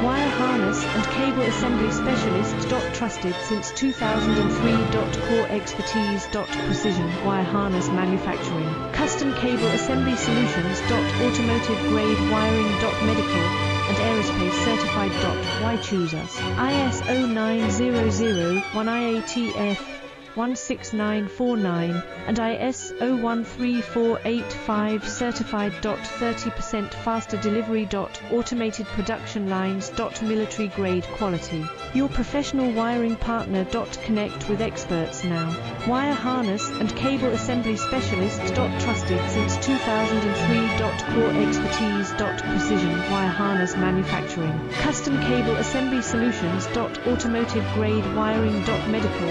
Wire harness and cable assembly specialist. Trusted since 2003. Core expertise. Precision wire harness manufacturing. Custom cable assembly solutions. Automotive grade wiring. Medical and aerospace certified. Why choose us? ISO 9001 IATF 16949 and ISO 13485 certified. 30% faster delivery. Automated production lines. Military grade quality. Your professional wiring partner. Connect with experts now. Wire harness and cable assembly specialist. Trusted since 2003. Core expertise. Precision wire harness manufacturing. Custom cable assembly solutions. Automotive grade wiring. Medical